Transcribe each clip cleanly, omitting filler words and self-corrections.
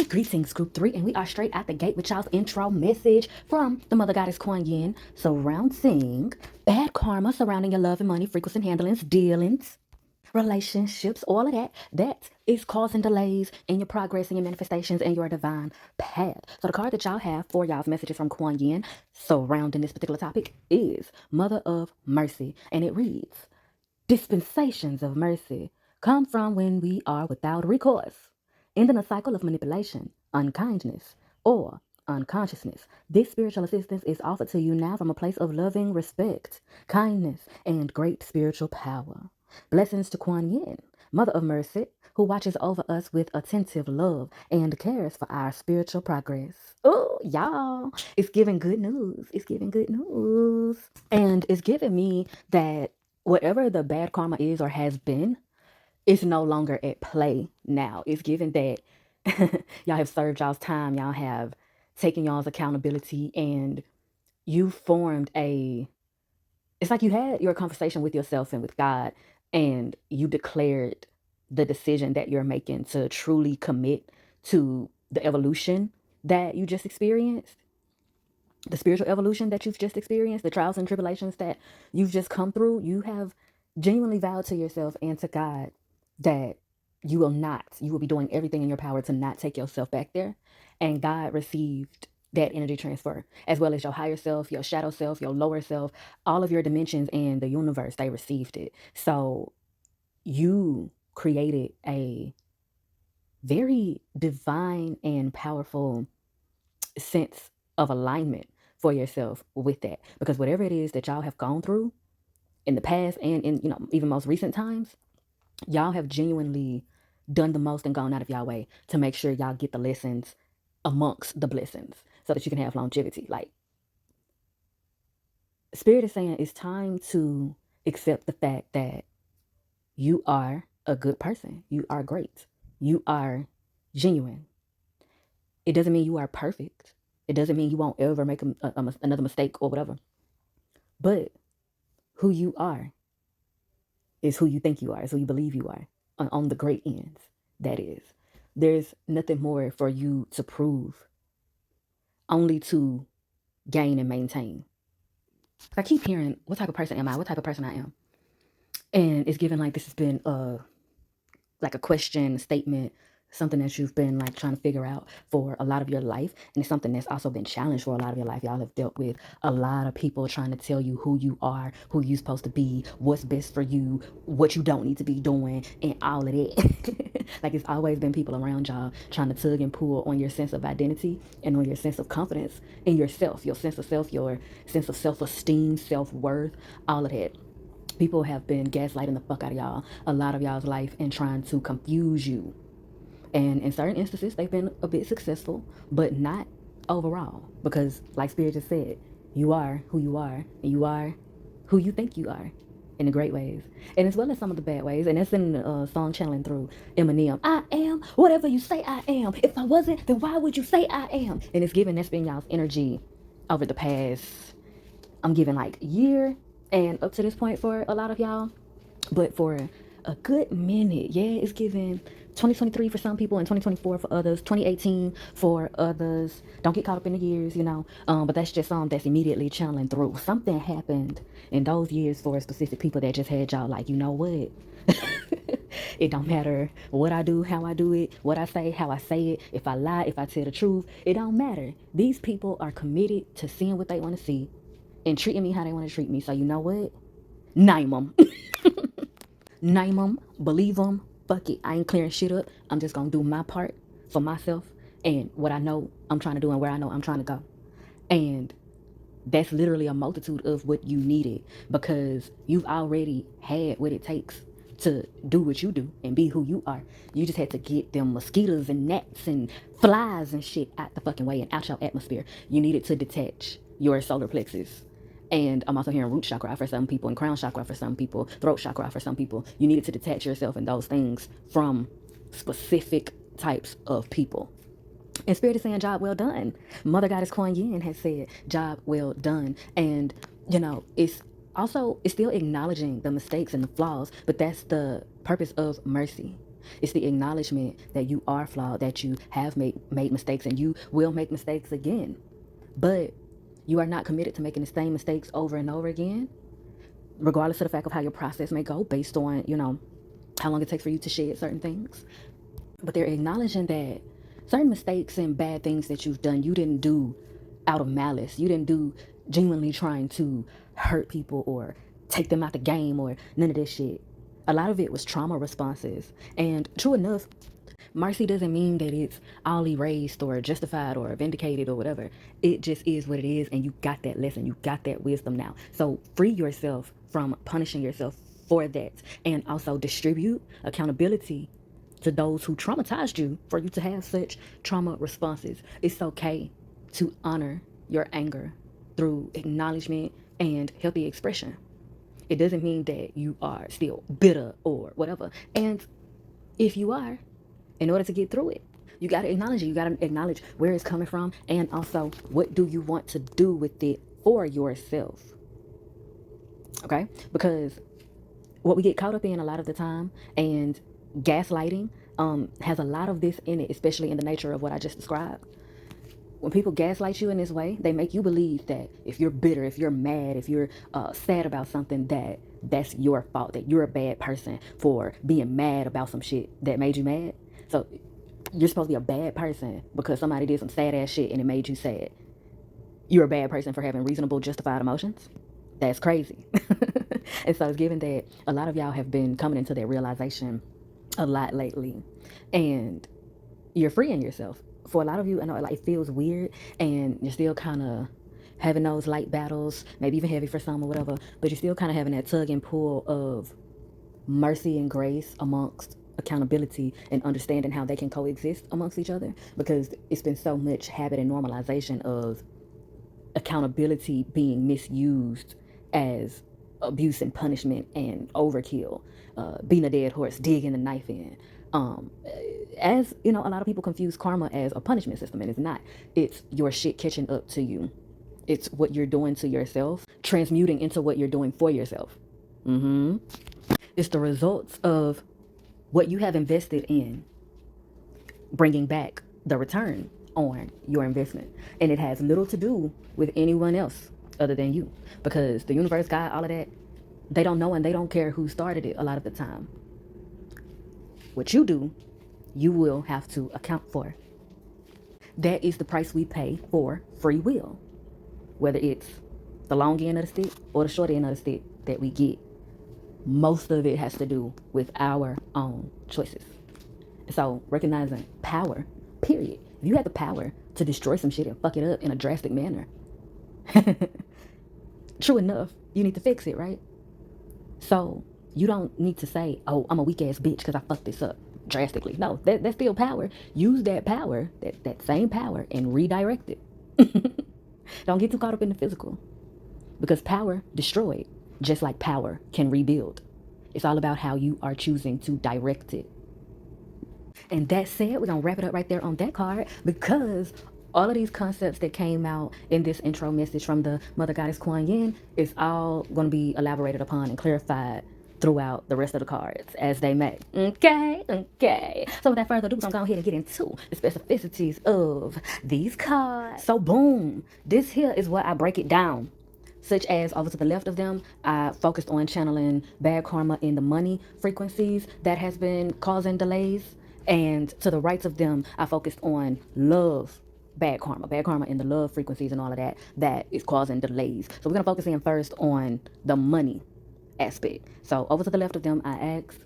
Greetings, Group 3, and we are straight out the gate with y'all's intro message from the Mother Goddess Kuan Yin, surrounding bad karma surrounding your love and money, frequency, handlings, dealings, relationships, all of that. That is causing delays in your progress and your manifestations and your divine path. So the card that y'all have for y'all's messages from Kuan Yin surrounding this particular topic is Mother of Mercy, and it reads, dispensations of mercy come from when we are without recourse, ending a cycle of manipulation, unkindness, or unconsciousness. This spiritual assistance is offered to you now from a place of loving respect, kindness, and great spiritual power. Blessings to Kuan Yin, Mother of Mercy, who watches over us with attentive love and cares for our spiritual progress. Oh, y'all, it's giving good news. It's giving good news. And it's giving me that whatever the bad karma is or has been, it's no longer at play now. It's given that y'all have served y'all's time, y'all have taken y'all's accountability, and you formed it's like you had your conversation with yourself and with God, and you declared the decision that you're making to truly commit to the evolution that you just experienced, the spiritual evolution that you've just experienced, the trials and tribulations that you've just come through. You have genuinely vowed to yourself and to God that you will be doing everything in your power to not take yourself back there. And God received that energy transfer, as well as your higher self, your shadow self, your lower self, all of your dimensions and the universe, they received it. So you created a very divine and powerful sense of alignment for yourself with that, because whatever it is that y'all have gone through in the past and in even most recent times, y'all have genuinely done the most and gone out of y'all way to make sure y'all get the lessons amongst the blessings so that you can have longevity. Like, Spirit is saying it's time to accept the fact that you are a good person, you are great, you are genuine. It doesn't mean you are perfect. It doesn't mean you won't ever make another mistake or whatever. But who you are is who you think you are, is who you believe you are on the great ends, that is. There's nothing more for you to prove, only to gain and maintain. I keep hearing, what type of person am I? What type of person I am? And it's given like this has been like a question, statement, something that you've been like trying to figure out for a lot of your life. And it's something that's also been challenged for a lot of your life. Y'all have dealt with a lot of people trying to tell you who you are, who you're supposed to be, what's best for you, what you don't need to be doing, and all of that. Like, it's always been people around y'all trying to tug and pull on your sense of identity and on your sense of confidence in yourself, your sense of self, your sense of self-esteem, self-worth, all of that. People have been gaslighting the fuck out of y'all, a lot of y'all's life, and trying to confuse you. And in certain instances, they've been a bit successful, but not overall. Because, like Spirit just said, you are who you are, and you are who you think you are in the great ways, and as well as some of the bad ways. And that's in the song channeling through Eminem. I am whatever you say I am. If I wasn't, then why would you say I am? And it's given, that's been y'all's energy over the past, I'm giving like year and up to this point for a lot of y'all. But for a good minute, yeah, it's given 2023 for some people and 2024 for others, 2018 for others. Don't get caught up in the years, but that's just that's immediately channeling through. Something happened in those years for specific people that just had y'all like, you know what? It don't matter what I do, how I do it, what I say, how I say it, if I lie, if I tell the truth, it don't matter. These people are committed to seeing what they want to see and treating me how they want to treat me. So you know what? Name them. Name them, believe them, fuck it. I ain't clearing shit up. I'm just gonna do my part for myself and what I know I'm trying to do and where I know I'm trying to go. And that's literally a multitude of what you needed, because you've already had what it takes to do what you do and be who you are. You just had to get them mosquitoes and gnats and flies and shit out the fucking way and out your atmosphere. You needed to detach your solar plexus. And I'm also hearing root chakra for some people and crown chakra for some people, throat chakra for some people. You needed to detach yourself and those things from specific types of people. And Spirit is saying, job well done. Mother Goddess Kuan Yin has said, job well done. And, it's still acknowledging the mistakes and the flaws, but that's the purpose of mercy. It's the acknowledgement that you are flawed, that you have made mistakes, and you will make mistakes again. But you are not committed to making the same mistakes over and over again, regardless of the fact of how your process may go, based on, how long it takes for you to shed certain things. But they're acknowledging that certain mistakes and bad things that you've done, you didn't do out of malice. You didn't do genuinely trying to hurt people or take them out the game or none of this shit. A lot of it was trauma responses. And true enough, mercy doesn't mean that it's all erased or justified or vindicated or whatever. It just is what it is, and you got that lesson. You got that wisdom now. So free yourself from punishing yourself for that, and also distribute accountability to those who traumatized you for you to have such trauma responses. It's okay to honor your anger through acknowledgement and healthy expression. It doesn't mean that you are still bitter or whatever. And if you are, in order to get through it, you got to acknowledge it. You got to acknowledge where it's coming from, and also what do you want to do with it for yourself. Okay? Because what we get caught up in a lot of the time, and gaslighting has a lot of this in it, especially in the nature of what I just described. When people gaslight you in this way, they make you believe that if you're bitter, if you're mad, if you're sad about something, that's your fault, that you're a bad person for being mad about some shit that made you mad. So you're supposed to be a bad person because somebody did some sad ass shit and it made you sad. You're a bad person for having reasonable, justified emotions. That's crazy. And so it's given that a lot of y'all have been coming into that realization a lot lately. And you're freeing yourself. For a lot of you, I know it feels weird and you're still kind of having those light battles, maybe even heavy for some or whatever, but you're still kind of having that tug and pull of mercy and grace amongst accountability and understanding how they can coexist amongst each other, because it's been so much habit and normalization of accountability being misused as abuse and punishment and overkill, being a dead horse, digging the knife in. As you know, a lot of people confuse karma as a punishment system, and it's not. It's your shit catching up to you. It's what you're doing to yourself transmuting into what you're doing for yourself. It's the results of what you have invested in bringing back the return on your investment. And it has little to do with anyone else other than you, because the universe, God, all of that, they don't know and they don't care who started it a lot of the time. What you do, you will have to account for. That is the price we pay for free will, whether it's the long end of the stick or the short end of the stick that we get. Most of it has to do with our own choices. So recognizing power, period. If you have the power to destroy some shit and fuck it up in a drastic manner, true enough, you need to fix it, right? So you don't need to say, oh, I'm a weak ass bitch because I fucked this up drastically. No, that's still power. Use that power, that same power, and redirect it. Don't get too caught up in the physical, because power destroyed, just like power can rebuild. It's all about how you are choosing to direct it. And that said, we're going to wrap it up right there on that card, because all of these concepts that came out in this intro message from the Mother Goddess Kuan Yin is all going to be elaborated upon and clarified throughout the rest of the cards as they may. Okay. So without further ado, we're going to go ahead and get into the specificities of these cards. So boom, this here is what I break it down. Such as over to the left of them, I focused on channeling bad karma in the money frequencies that has been causing delays. And to the right of them, I focused on love, bad karma in the love frequencies and all of that is causing delays. So we're going to focus in first on the money aspect. So over to the left of them, I asked,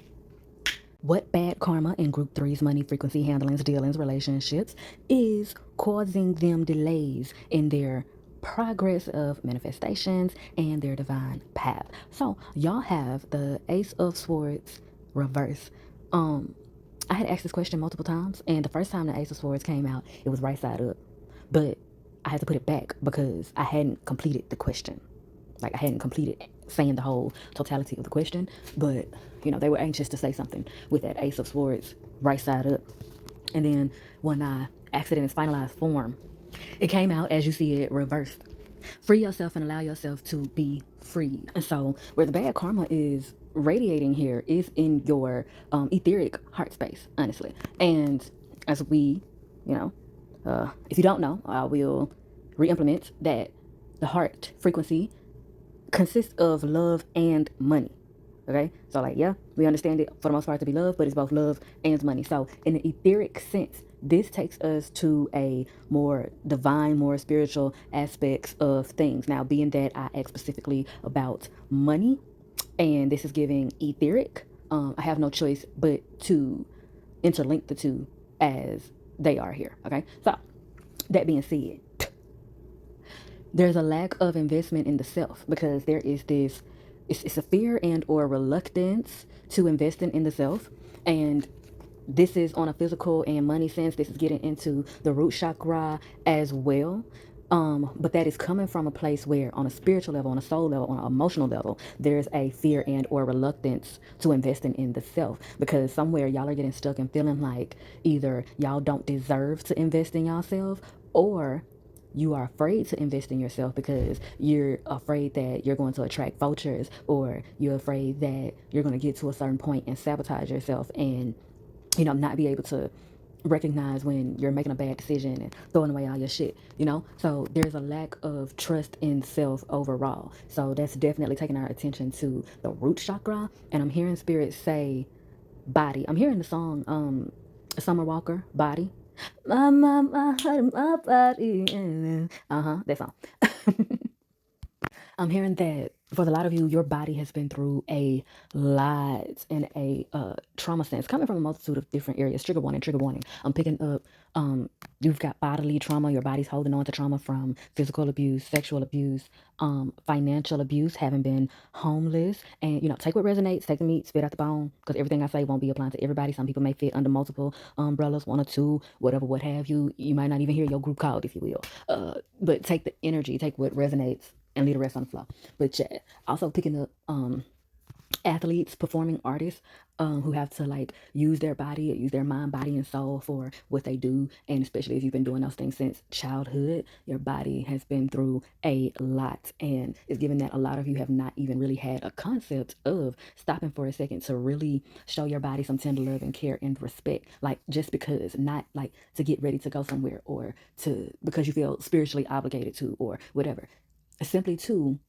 what bad karma in group 3's money frequency handlings, dealings, relationships is causing them delays in their progress of manifestations and their divine path? So y'all have the Ace of Swords reverse. I had asked this question multiple times, and the first time the Ace of Swords came out, it was right side up. But I had to put it back because I hadn't completed the question. Like, I hadn't completed saying the whole totality of the question, but, they were anxious to say something with that Ace of Swords right side up. And then when I asked it in its finalized form, it came out as you see it reversed. Free yourself and allow yourself to be free. And so where the bad karma is radiating here is in your etheric heart space, honestly. And as we, you know, if you don't know, I will re-implement that the heart frequency consists of love and money. Okay, so like, yeah, we understand it for the most part to be love, but it's both love and money. So in the etheric sense, this takes us to a more divine, more spiritual aspects of things. Now, being that I asked specifically about money, and this is giving etheric, I have no choice but to interlink the two as they are here. Okay, so that being said, there's a lack of investment in the self because there is this, it's a fear and or reluctance to investing in the self. And this is on a physical and money sense. This is getting into the root chakra as well. But that is coming from a place where on a spiritual level, on a soul level, on an emotional level, there's a fear and or reluctance to investing in the self because somewhere y'all are getting stuck and feeling like either y'all don't deserve to invest in yourself, or you are afraid to invest in yourself because you're afraid that you're going to attract vultures, or you're afraid that you're going to get to a certain point and sabotage yourself and, you know, not be able to recognize when you're making a bad decision and throwing away all your shit, you know? So there's a lack of trust in self overall. So that's definitely taking our attention to the root chakra. And I'm hearing spirit say body. I'm hearing the song Summer Walker, Body. My body. That song. I'm hearing that for a lot of you, your body has been through a lot in a trauma sense, coming from a multitude of different areas. Trigger warning, trigger warning. I'm picking up, you've got bodily trauma. Your body's holding on to trauma from physical abuse, sexual abuse, financial abuse, having been homeless. And, you know, take what resonates, take the meat, spit out the bone, because everything I say won't be applying to everybody. Some people may fit under multiple umbrellas, one or two, whatever, what have you. You might not even hear your group called, if you will. But take the energy, take what resonates, and leave the rest on the floor. But yeah, also picking up athletes, performing artists, who have to like use their body, use their mind, body, and soul for what they do. And especially if you've been doing those things since childhood, your body has been through a lot. And it's given that a lot of you have not even really had a concept of stopping for a second to really show your body some tender love and care and respect. Like, just because, not like to get ready to go somewhere, or to because you feel spiritually obligated to, or whatever. Simply to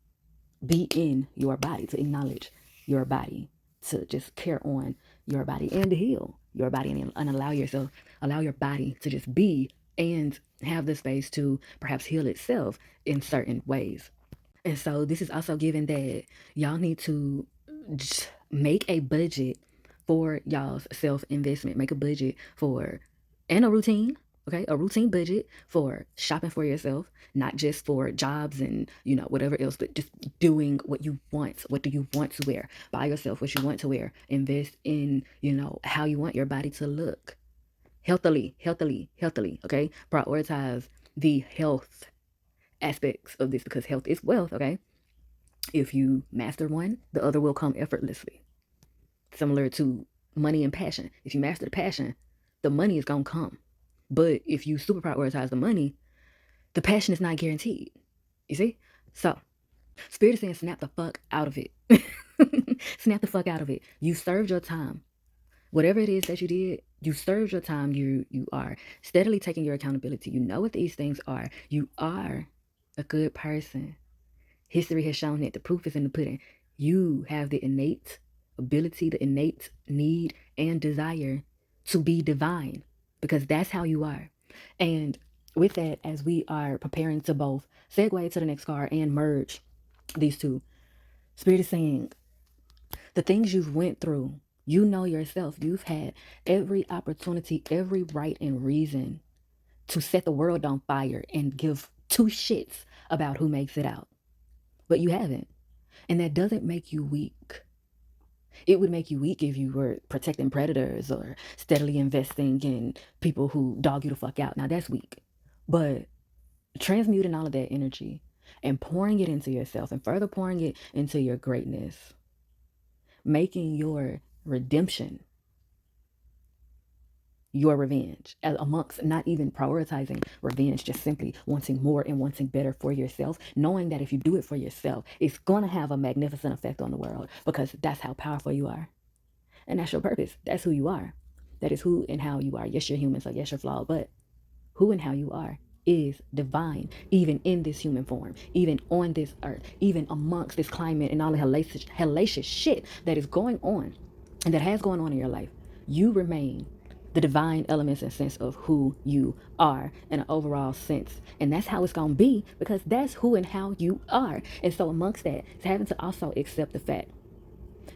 be in your body, to acknowledge your body, to just care on your body and heal your body, and allow yourself, allow your body to just be and have the space to perhaps heal itself in certain ways. And so this is also given that y'all need to just make a budget for y'all's self investment. Make a budget for, and a routine, okay? A routine budget for shopping for yourself, not just for jobs and, you know, whatever else, but just doing what you want. What do you want to wear? Buy yourself what you want to wear. Invest in, you know, how you want your body to look. Healthily, healthily, healthily, okay? Prioritize the health aspects of this because health is wealth, okay? If you master one, the other will come effortlessly. Similar to money and passion. If you master the passion, the money is going to come. But if you super prioritize the money, the passion is not guaranteed. You see? So, Spirit is saying snap the fuck out of it. Snap the fuck out of it. You served your time. Whatever it is that you did, you served your time. You are steadily taking your accountability. You know what these things are. You are a good person. History has shown that the proof is in the pudding. You have the innate ability, the innate need and desire to be divine, because that's how you are. And with that, as we are preparing to both segue to the next card and merge these two, Spirit is saying the things you've went through, you know yourself, you've had every opportunity, every right and reason to set the world on fire and give two shits about who makes it out. But you haven't. And that doesn't make you weak. It would make you weak if you were protecting predators or steadily investing in people who dog you the fuck out. Now that's weak. But transmuting all of that energy and pouring it into yourself and further pouring it into your greatness, making your redemption your revenge, as amongst not even prioritizing revenge, just simply wanting more and wanting better for yourself, knowing that if you do it for yourself, it's going to have a magnificent effect on the world, because that's how powerful you are. And that's your purpose. That's who you are. That is who and how you are. Yes, you're human, so yes, you're flawed, but who and how you are is divine, even in this human form, even on this earth, even amongst this climate and all the hellacious shit that is going on and that has gone on in your life. You remain the divine elements and sense of who you are in an overall sense. And that's how it's going to be, because that's who and how you are. And so amongst that, it's having to also accept the fact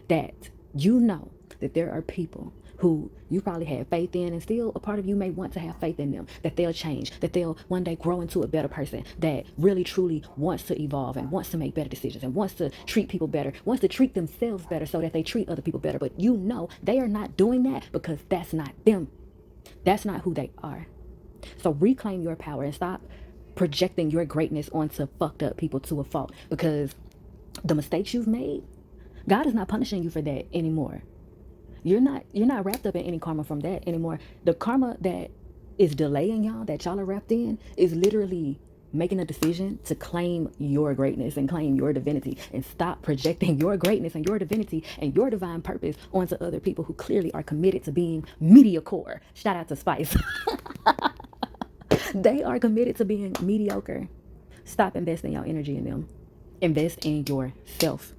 that you know that there are people who you probably had faith in, and still a part of you may want to have faith in them, that they'll change, that they'll one day grow into a better person, that really truly wants to evolve and wants to make better decisions and wants to treat people better, wants to treat themselves better so that they treat other people better. But you know they are not doing that, because that's not them. That's not who they are. So reclaim your power and stop projecting your greatness onto fucked up people to a fault, because the mistakes you've made, God is not punishing you for that anymore. You're not wrapped up in any karma from that anymore. The karma that is delaying y'all, that y'all are wrapped in, is literally making a decision to claim your greatness and claim your divinity, and stop projecting your greatness and your divinity and your divine purpose onto other people who clearly are committed to being mediocre. Shout out to Spice. They are committed to being mediocre. Stop investing your energy in them. Invest in yourself.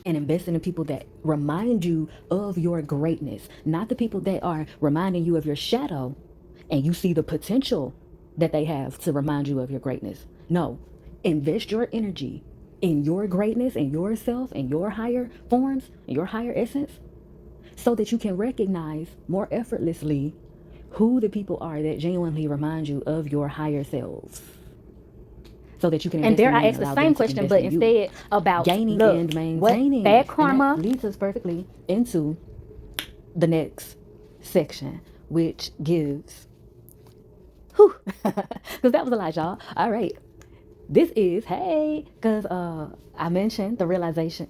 And invest in the people that remind you of your greatness, not the people that are reminding you of your shadow and you see the potential that they have to remind you of your greatness. No, invest your energy in your greatness and yourself and your higher forms, your higher essence, so that you can recognize more effortlessly who the people are that genuinely remind you of your higher selves. So that you can And invest there in I them asked and the allow same them to question, invest but in you. instead about Gaining love. and What maintaining. bad And karma? that leads us perfectly into the next section, which gives, whew, because that was a lot, y'all. All right. This is, hey, because I mentioned realization.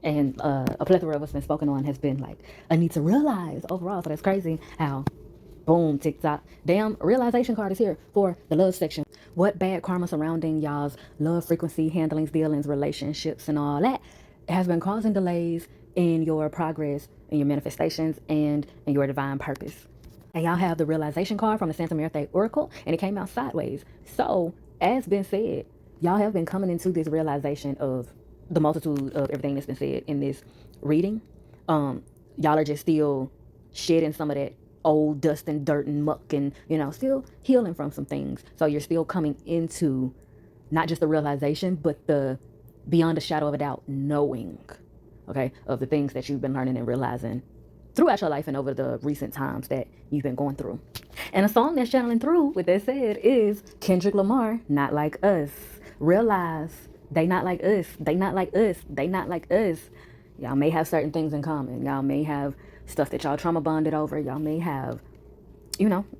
And a plethora of us been spoken on has been like, I need to realize overall. So that's crazy how, boom, TikTok, damn, realization card is here for the love section. What bad karma surrounding y'all's love frequency, handlings, dealings, relationships, and all that has been causing delays in your progress, in your manifestations, and in your divine purpose. And y'all have the realization card from the Santa Muerte Oracle, and it came out sideways. So, as been said, y'all have been coming into this realization of the multitude of everything that's been said in this reading. Y'all are just still shedding some of that old dust and dirt and muck, and still healing from some things. So you're still coming into not just the realization, but the beyond a shadow of a doubt knowing, okay, of the things that you've been learning and realizing throughout your life and over the recent times that you've been going through. And a song that's channeling through, with that said, is Kendrick Lamar, Not Like Us. Realize they not like us. They not like us. They not like us. Y'all may have certain things in common. Y'all may have stuff that y'all trauma bonded over. Y'all may have,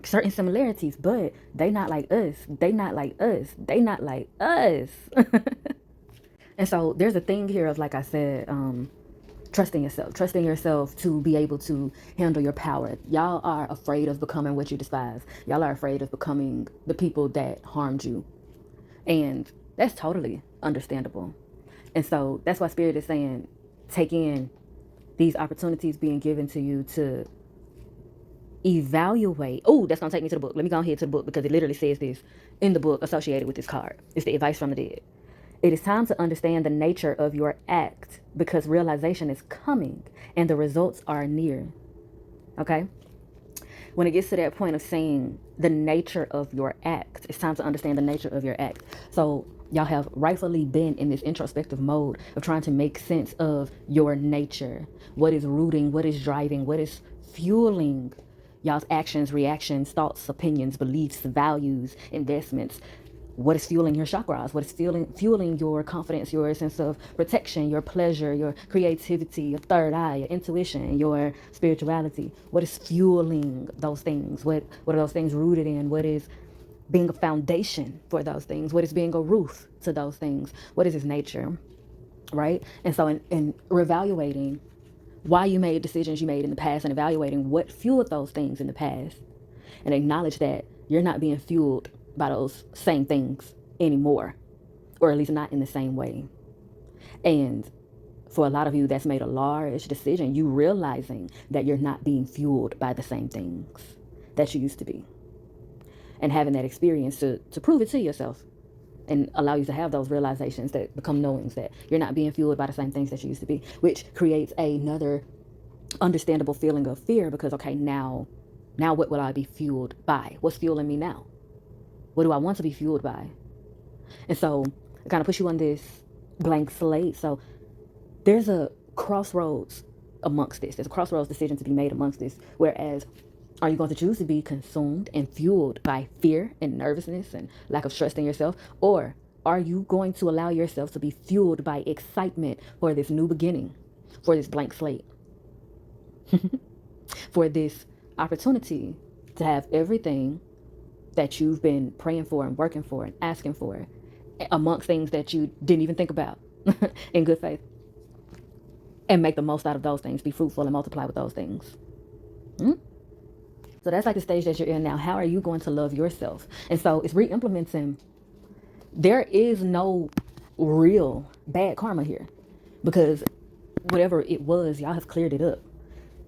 certain similarities, but they not like us. They not like us. They not like us. And so there's a thing here of, like I said, trusting yourself to be able to handle your power. Y'all are afraid of becoming what you despise. Y'all are afraid of becoming the people that harmed you. And that's totally understandable. And so that's why Spirit is saying, take in these opportunities being given to you to evaluate. Oh, that's going to take me to the book. Let me go ahead to the book, because it literally says this in the book associated with this card. It's the advice from the dead. It is time to understand the nature of your act, because realization is coming and the results are near. Okay? When it gets to that point of saying the nature of your act, it's time to understand the nature of your act. So y'all have rightfully been in this introspective mode of trying to make sense of your nature. What is rooting, what is driving, what is fueling y'all's actions, reactions, thoughts, opinions, beliefs, values, investments. What is fueling your chakras? What is fueling your confidence, your sense of protection, your pleasure, your creativity, your third eye, your intuition, your spirituality? What is fueling those things? What are those things rooted in? What is being a foundation for those things? What is being a roof to those things? What is its nature? Right? And so in reevaluating why you made decisions you made in the past and evaluating what fueled those things in the past, and acknowledge that you're not being fueled by those same things anymore, or at least not in the same way. And for a lot of you, that's made a large decision, you realizing that you're not being fueled by the same things that you used to be, and having that experience to prove it to yourself and allow you to have those realizations that become knowings that you're not being fueled by the same things that you used to be, which creates another understandable feeling of fear, because okay, now what will I be fueled by? What's fueling me now? What do I want to be fueled by? And so it kind of puts you on this blank slate. So there's a crossroads amongst this. There's a crossroads decision to be made amongst this. Whereas, are you going to choose to be consumed and fueled by fear and nervousness and lack of trust in yourself? Or are you going to allow yourself to be fueled by excitement for this new beginning, for this blank slate, for this opportunity to have everything that you've been praying for and working for and asking for, amongst things that you didn't even think about in good faith, and make the most out of those things, be fruitful and multiply with those things? So that's like the stage that you're in now. How are you going to love yourself? And so it's re-implementing. There is no real bad karma here, because whatever it was, y'all have cleared it up.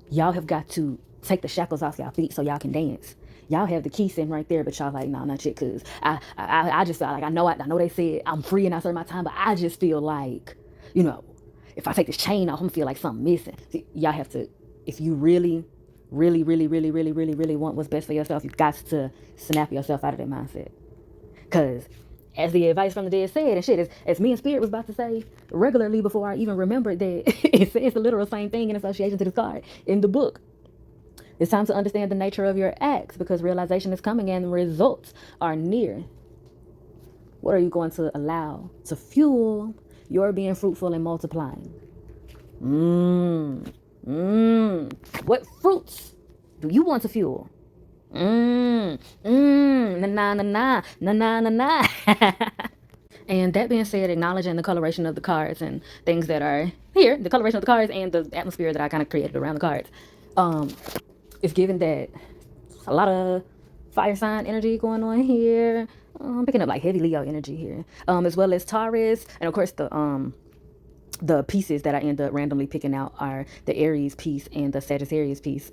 Y'all have got to take the shackles off y'all feet so y'all can dance. Y'all have the key sitting right there, but y'all like, nah, not yet, because I just felt like, I know they said I'm free and I serve my time, but I just feel like, if I take this chain off, I'm gonna feel like something missing. See, y'all have to, if you really want what's best for yourself, you've got to snap yourself out of that mindset. Because as the advice from the dead said, and shit, as me and Spirit was about to say regularly before I even remembered that it says the literal same thing in association to this card in the book. It's time to understand the nature of your acts, because realization is coming and results are near. What are you going to allow to fuel your being fruitful and multiplying? What fruits do you want to fuel? Na na na na na na na na. And that being said, acknowledging the coloration of the cards and things that are here, the coloration of the cards and the atmosphere that I kind of created around the cards, it's given that a lot of fire sign energy going on here. I'm picking up like heavy Leo energy here, as well as Taurus, and of course the pieces that I end up randomly picking out are the Aries piece and the Sagittarius piece.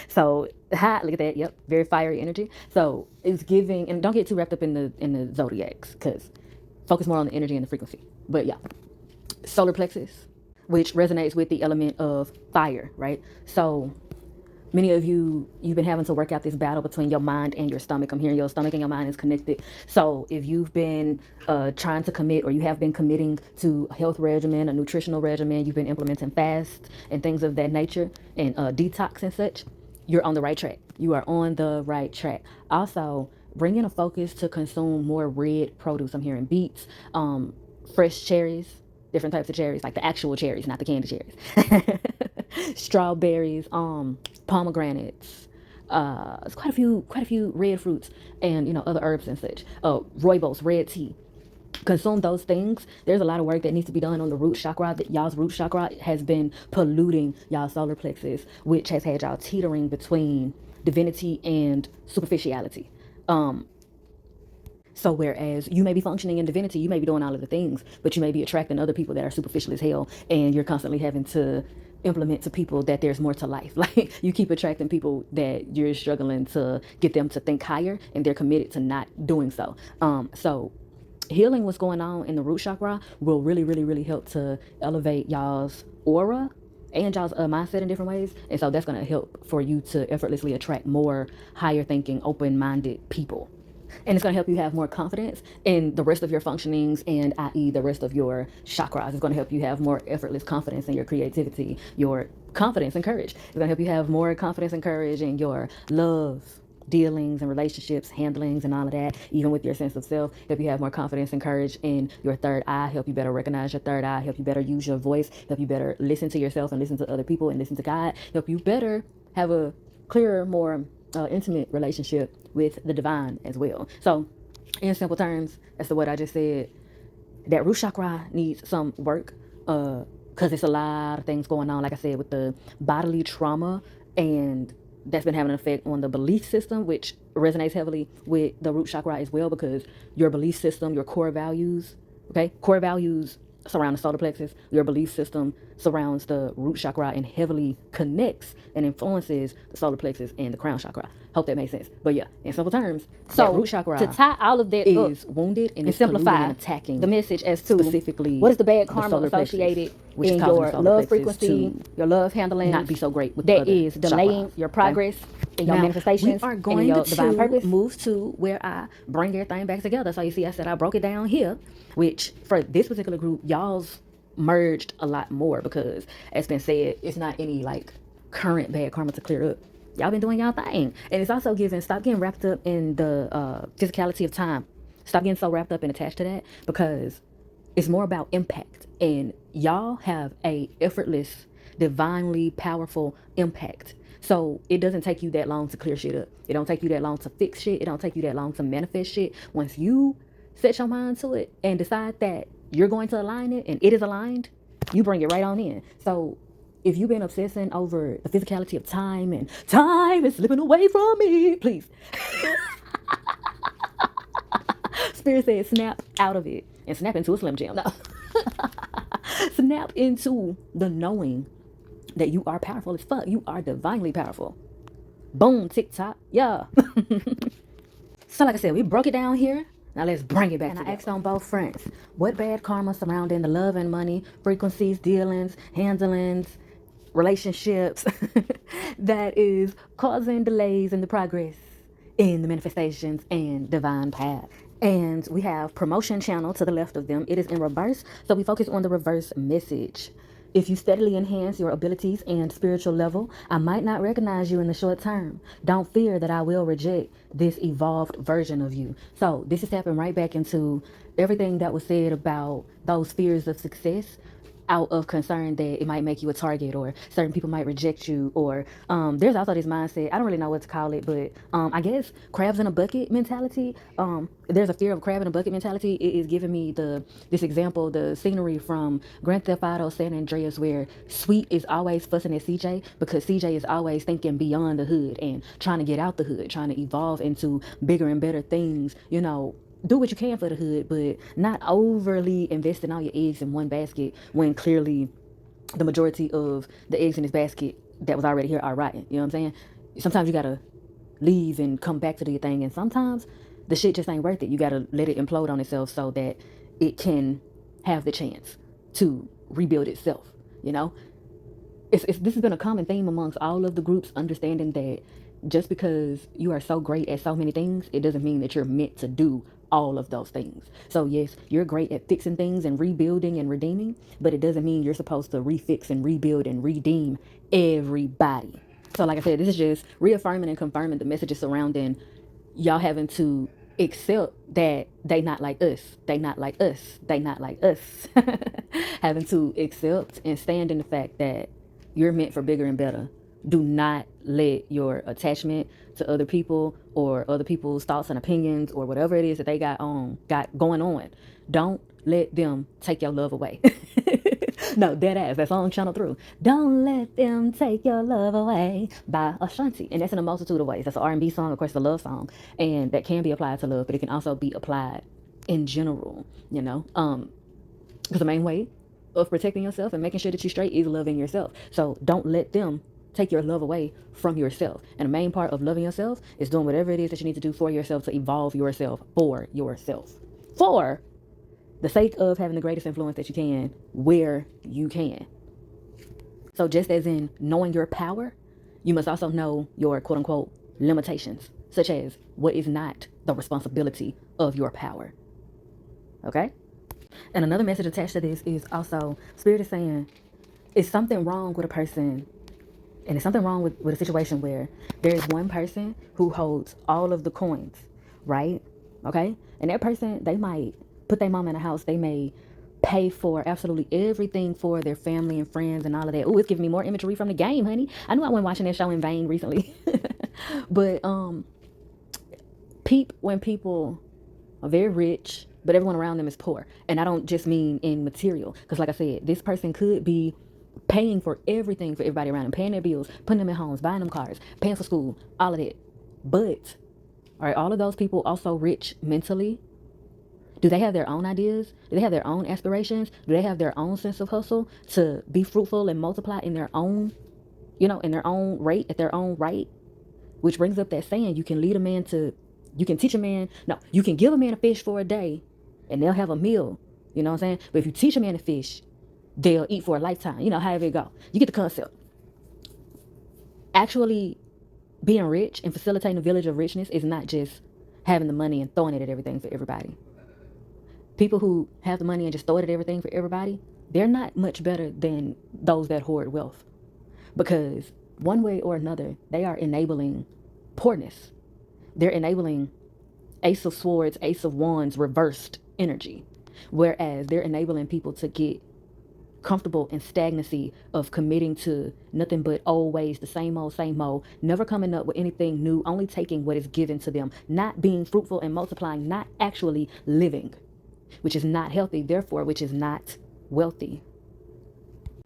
So, look at that. Yep, very fiery energy. So it's giving, and don't get too wrapped up in the zodiacs, because focus more on the energy and the frequency. But yeah, solar plexus, which resonates with the element of fire, right? So many of you've been having to work out this battle between your mind and your stomach. I'm hearing your stomach and your mind is connected. So if you've been trying to commit, or you have been committing to a health regimen, a nutritional regimen, you've been implementing fast and things of that nature, and detox and such, you're on the right track. You are on the right track. Also, bring in a focus to consume more red produce. I'm hearing beets, fresh cherries, different types of cherries, like the actual cherries, not the candy cherries. Strawberries, pomegranates, it's quite a few red fruits, and other herbs and such. Rooibos, red tea. Consume those things. There's a lot of work that needs to be done on the root chakra. That y'all's root chakra has been polluting y'all's solar plexus, which has had y'all teetering between divinity and superficiality. So whereas you may be functioning in divinity, you may be doing all of the things, but you may be attracting other people that are superficial as hell, and you're constantly having to implement to people that there's more to life. Like, you keep attracting people that you're struggling to get them to think higher, and they're committed to not doing so. So healing what's going on in the root chakra will really help to elevate y'all's aura and y'all's mindset in different ways. And so that's going to help for you to effortlessly attract more higher thinking, open-minded people. And it's going to help you have more confidence in the rest of your functionings, and i.e. the rest of your chakras. It's going to help you have more effortless confidence in your creativity, your confidence and courage. It's going to help you have more confidence and courage in your love, dealings and relationships, handlings and all of that, even with your sense of self. Help you have more confidence and courage in your third eye. Help you better recognize your third eye. Help you better use your voice. Help you better listen to yourself and listen to other people and listen to God. Help you better have a clearer, more intimate relationship with the divine as well. So in simple terms, as to what I just said, that root chakra needs some work. because it's a lot of things going on, like I said, with the bodily trauma, and that's been having an effect on the belief system, which resonates heavily with the root chakra as well, because your belief system, your core values, okay, core values surround the solar plexus. Your belief system surrounds the root chakra and heavily connects and influences the solar plexus and the crown chakra. Hope that makes sense. But yeah, in simple terms, so root chakra to tie all of that is wounded and simplify and attacking the message as to specifically what is the bad karma associated in your love frequency, your love handling, not be so great with that is delaying your progress in your manifestations, we are going and your to divine purpose. move to where I bring everything back together. So you see, I said I broke it down here, which for this particular group, y'all's merged a lot more because, as been said, it's not any like current bad karma to clear up. Y'all been doing y'all thing, and it's also giving. Stop getting wrapped up in the physicality of time. Stop getting so wrapped up and attached to that, because it's more about impact, and y'all have a effortless, divinely powerful impact. So it doesn't take you that long to clear shit up. It don't take you that long to fix shit. It don't take you that long to manifest shit. Once you set your mind to it and decide that you're going to align it and it is aligned, you bring it right on in. So if you've been obsessing over the physicality of time and time is slipping away from me, please. Spirit said snap out of it and snap into a Slim Jim. No. Snap into the knowing that you are powerful as fuck. You are divinely powerful. Boom, TikTok. Yeah. So like I said, we broke it down here. Now let's bring it back. And I asked on both fronts, what bad karma surrounding the love and money, frequencies, dealings, handlings, relationships that is causing delays in the progress in the manifestations and divine path. And we have promotion channel to the left of them. It is in reverse, so we focus on the reverse message. If you steadily enhance your abilities and spiritual level, I might not recognize you in the short term. Don't fear that I will reject this evolved version of you. So this is tapping right back into everything that was said about those fears of success, out of concern that it might make you a target, or certain people might reject you, or there's also this mindset, I don't really know what to call it, but I guess crabs in a bucket mentality. There's a fear of crab in a bucket mentality. It is giving me this example, the scenery from Grand Theft Auto San Andreas, where Sweet is always fussing at CJ because CJ is always thinking beyond the hood and trying to get out the hood, trying to evolve into bigger and better things, you know. Do what you can for the hood, but not overly investing all your eggs in one basket when clearly the majority of the eggs in this basket that was already here are rotten. You know what I'm saying? Sometimes you gotta leave and come back to your thing, and sometimes the shit just ain't worth it. You gotta let it implode on itself so that it can have the chance to rebuild itself. You know, this has been a common theme amongst all of the groups, understanding that just because you are so great at so many things, it doesn't mean that you're meant to do all of those things. So yes, you're great at fixing things and rebuilding and redeeming, but it doesn't mean you're supposed to refix and rebuild and redeem everybody. So like I said, this is just reaffirming and confirming the messages surrounding y'all having to accept that they not like us, they not like us, they not like us. Having to accept and stand in the fact that you're meant for bigger and better. Do not let your attachment to other people or other people's thoughts and opinions or whatever it is that they got going on. Don't let them take your love away. No, dead ass. That song channeled through. Don't let them take your love away by Ashanti. And that's in a multitude of ways. That's an R&B song, of course, a love song. And that can be applied to love, but it can also be applied in general, you know? Because the main way of protecting yourself and making sure that you're straight is loving yourself. So don't let them take your love away from yourself. And the main part of loving yourself is doing whatever it is that you need to do for yourself to evolve yourself for yourself. For the sake of having the greatest influence that you can where you can. So just as in knowing your power, you must also know your quote unquote limitations, such as what is not the responsibility of your power. Okay? And another message attached to this is also, Spirit is saying, is something wrong with a person, and it's something wrong with a situation where there's one person who holds all of the coins, right? Okay? And that person, they might put their mom in a house, they may pay for absolutely everything for their family and friends and all of that. Ooh, it's giving me more imagery from the game, honey. I knew I wasn't watching that show in vain recently. But peep when people are very rich, but everyone around them is poor. And I don't just mean in material, because like I said, this person could be paying for everything for everybody around them, paying their bills, putting them in homes, buying them cars, paying for school, all of that. But are all of those people also rich mentally? Do they have their own ideas? Do they have their own aspirations? Do they have their own sense of hustle to be fruitful and multiply in their own, in their own rate, at their own right? Which brings up that saying, you can give a man a fish for a day and they'll have a meal. You know what I'm saying? But if you teach a man to fish, they'll eat for a lifetime. However it go. You get the concept. Actually being rich and facilitating a village of richness is not just having the money and throwing it at everything for everybody. People who have the money and just throw it at everything for everybody, they're not much better than those that hoard wealth. Because one way or another, they are enabling poorness. They're enabling Ace of Swords, Ace of Wands, reversed energy. Whereas they're enabling people to get comfortable in stagnancy of committing to nothing but old ways, the same old, never coming up with anything new, only taking what is given to them, not being fruitful and multiplying, not actually living, which is not healthy, therefore, which is not wealthy.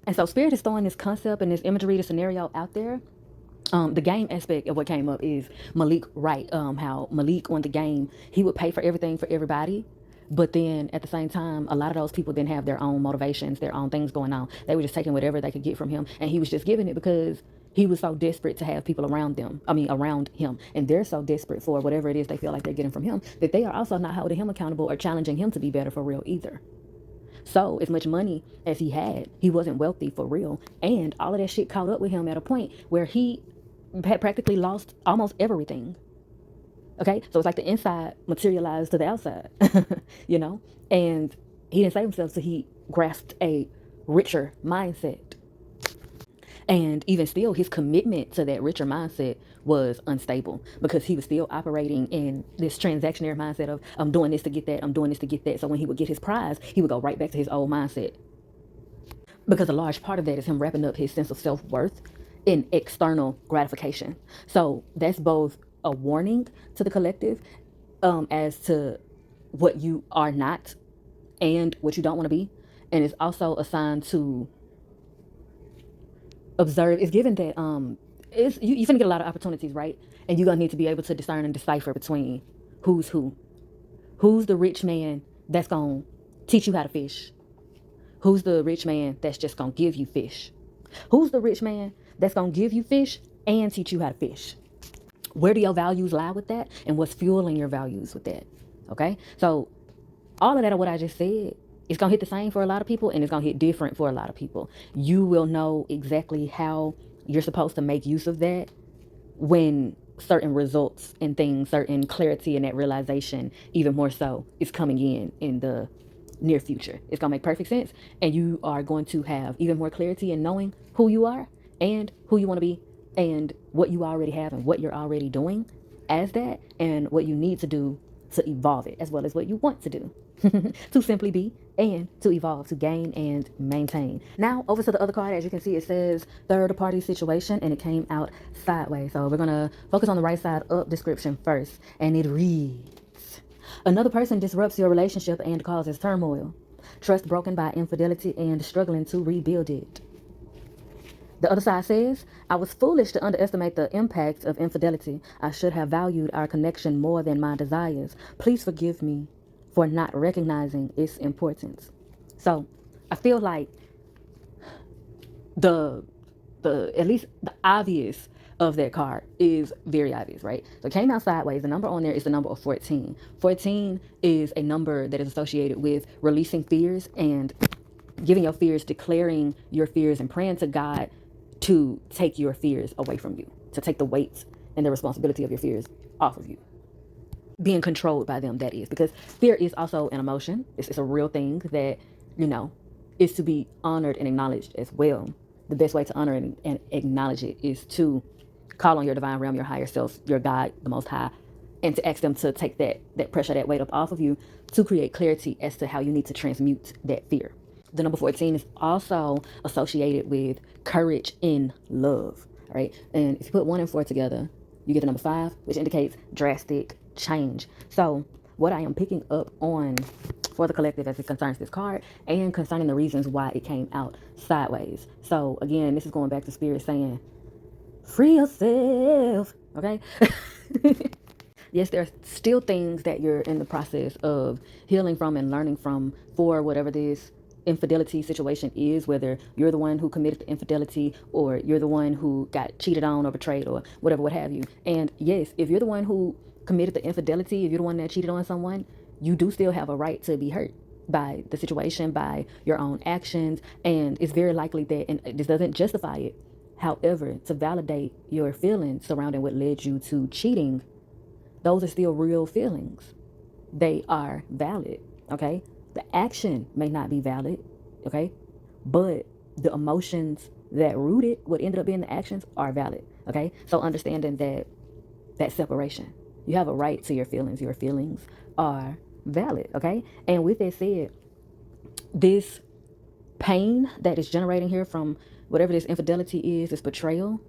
And so Spirit is throwing this concept and this imagery, the scenario out there. The game aspect of what came up is Malik Wright, how Malik on the game, he would pay for everything for everybody. But then at the same time, a lot of those people didn't have their own motivations, their own things going on. They were just taking whatever they could get from him. And he was just giving it because he was so desperate to have people around him. And they're so desperate for whatever it is they feel like they're getting from him that they are also not holding him accountable or challenging him to be better for real either. So as much money as he had, he wasn't wealthy for real. And all of that shit caught up with him at a point where he had practically lost almost everything. Okay, so it's like the inside materialized to the outside, and he didn't save himself, so he grasped a richer mindset. And even still, his commitment to that richer mindset was unstable because he was still operating in this transactionary mindset of, I'm doing this to get that, I'm doing this to get that. So when he would get his prize, he would go right back to his old mindset. Because a large part of that is him wrapping up his sense of self-worth in external gratification. So that's both a warning to the collective as to what you are not and what you don't want to be. And it's also a sign to observe. It's given that you're going to get a lot of opportunities, right? And you're going to need to be able to discern and decipher between who's who. Who's the rich man that's going to teach you how to fish? Who's the rich man that's just going to give you fish? Who's the rich man that's going to give you fish and teach you how to fish? Where do your values lie with that? And what's fueling your values with that? Okay? So all of that, what I just said, it's going to hit the same for a lot of people, and it's going to hit different for a lot of people. You will know exactly how you're supposed to make use of that when certain results and things, certain clarity and that realization, even more so, is coming in the near future. It's going to make perfect sense, and you are going to have even more clarity in knowing who you are and who you want to be and what you already have and what you're already doing as that and what you need to do to evolve it, as well as what you want to do to simply be and to evolve, to gain and maintain. Now over to the other card. As you can see, it says third party situation, and it came out sideways. So we're gonna focus on the right side up description first, and it reads: another person disrupts your relationship and causes turmoil. Trust broken by infidelity and struggling to rebuild it. The other side says, I was foolish to underestimate the impact of infidelity. I should have valued our connection more than my desires. Please forgive me for not recognizing its importance. So I feel like the at least the obvious of that card is very obvious, right? So it came out sideways. The number on there is the number of 14. 14 is a number that is associated with releasing fears and giving your fears, declaring your fears, and praying to God to take your fears away from you, to take the weight and the responsibility of your fears off of you. Being controlled by them, that is. Because fear is also an emotion. It's a real thing that, is to be honored and acknowledged as well. The best way to honor and acknowledge it is to call on your divine realm, your higher self, your God, the Most High, and to ask them to take that pressure, that weight up off of you to create clarity as to how you need to transmute that fear. The number 14 is also associated with courage in love, right? And if you put 1 and 4 together, you get the number 5, which indicates drastic change. So what I am picking up on for the collective as it concerns this card and concerning the reasons why it came out sideways. So again, this is going back to Spirit saying, free yourself, okay? Yes, there are still things that you're in the process of healing from and learning from for whatever this infidelity situation is, whether you're the one who committed the infidelity or you're the one who got cheated on or betrayed or whatever, what have you. And yes, if you're the one who committed the infidelity, if you're the one that cheated on someone, you do still have a right to be hurt by the situation, by your own actions. And it's very likely that, and this doesn't justify it, however, to validate your feelings surrounding what led you to cheating, those are still real feelings. They are valid, okay? The action may not be valid, okay? But the emotions that rooted what ended up being the actions are valid, okay? So understanding that separation. You have a right to your feelings. Your feelings are valid, okay? And with that said, this pain that is generating here from whatever this infidelity is, this betrayal,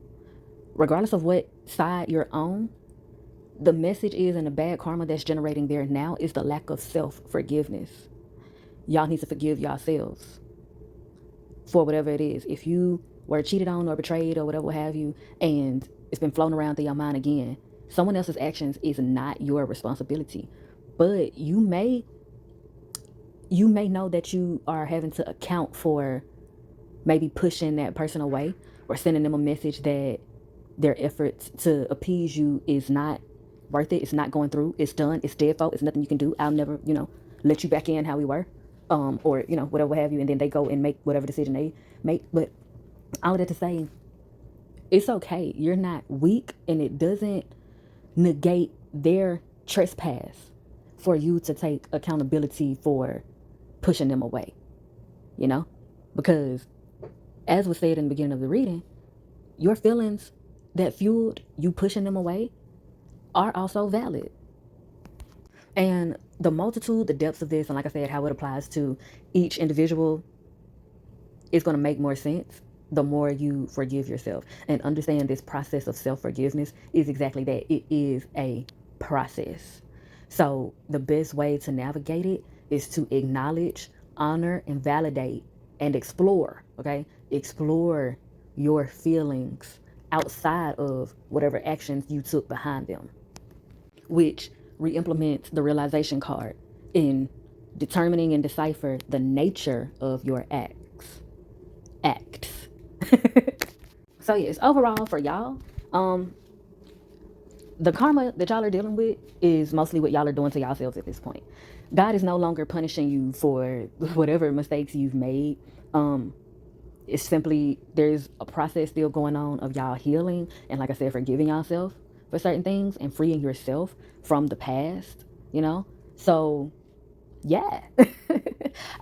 regardless of what side you're on, the message is, and the bad karma that's generating there now is the lack of self-forgiveness. Y'all need to forgive yourselves for whatever it is. If you were cheated on or betrayed or whatever have you, and it's been floating around through your mind again, someone else's actions is not your responsibility. But you may know that you are having to account for maybe pushing that person away or sending them a message that their efforts to appease you is not worth it. It's not going through. It's done. It's dead, folks. It's nothing you can do. I'll never, let you back in how we were, or whatever have you. And then they go and make whatever decision they make. But all of that to say, it's okay. You're not weak, and it doesn't negate their trespass for you to take accountability for pushing them away. Because as was said in the beginning of the reading, your feelings that fueled you pushing them away are also valid. And the multitude, the depths of this, and like I said, how it applies to each individual is going to make more sense the more you forgive yourself. And understand this process of self-forgiveness is exactly that. It is a process. So the best way to navigate it is to acknowledge, honor, and validate and explore, okay? Explore your feelings outside of whatever actions you took behind them, which re-implements the realization card in determining and decipher the nature of your acts. So yes, overall for y'all, the karma that y'all are dealing with is mostly what y'all are doing to yourselves at this point. God is no longer punishing you for whatever mistakes you've made. It's simply, there's a process still going on of y'all healing, and like I said, forgiving yourself for certain things and freeing yourself from the past, So yeah.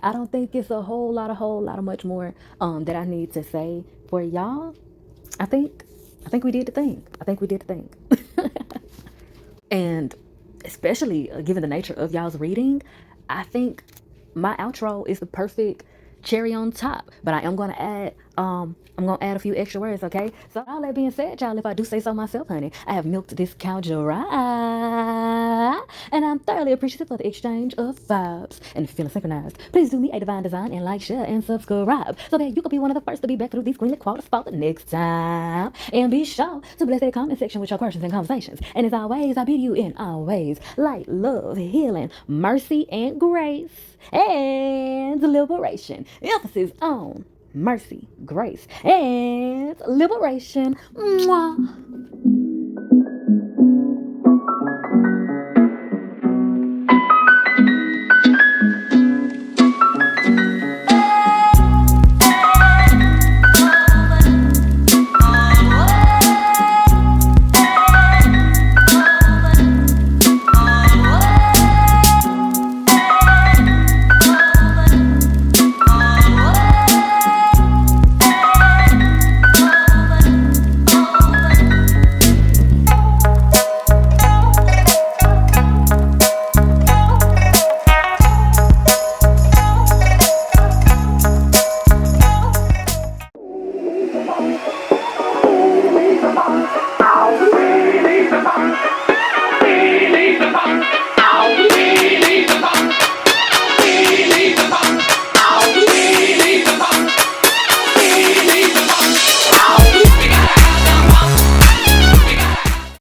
I don't think it's a whole lot of much more that I need to say for y'all. I think we did the thing. And especially given the nature of y'all's reading, I think my outro is the perfect cherry on top. But I am going to add a few extra words, okay? So all that being said, y'all, if I do say so myself, honey, I have milked this cow dry, and I'm thoroughly appreciative of the exchange of vibes. And if you're feeling synchronized, please do me a divine design and like, share, and subscribe so that you can be one of the first to be back through these greenlit quotes for the next time. And be sure to bless that comment section with your questions and conversations. And as always, I bid you in always light, love, healing, mercy, and grace, and liberation. Emphasis on mercy, grace, and liberation. Mwah.